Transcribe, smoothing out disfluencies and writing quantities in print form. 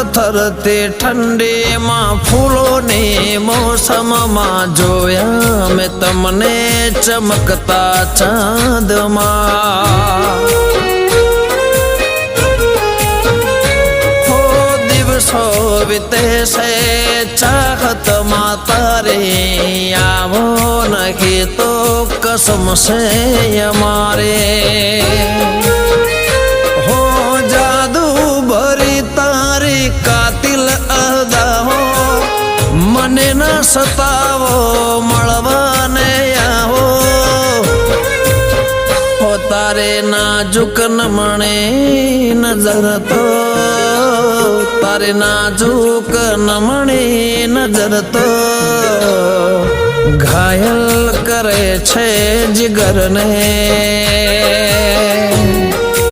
થરથરતી ઠંડીમાં ફૂલોની મોસમમાં જોયા મેં તમને ચમકતા ચાંદમાં દિવસો વીતે છે ચાહતમાં તારી આવો નહીં તો કસમ છે અમારે હો જાદુ ભરી તારી કાતિલ અદાઓ મને ન સતાવો મળવાને આવો હો તારે નાજુક નમણે નજર તો તારે નાજુક નમણી નજર તો ઘાયલ કરે છે જીગરને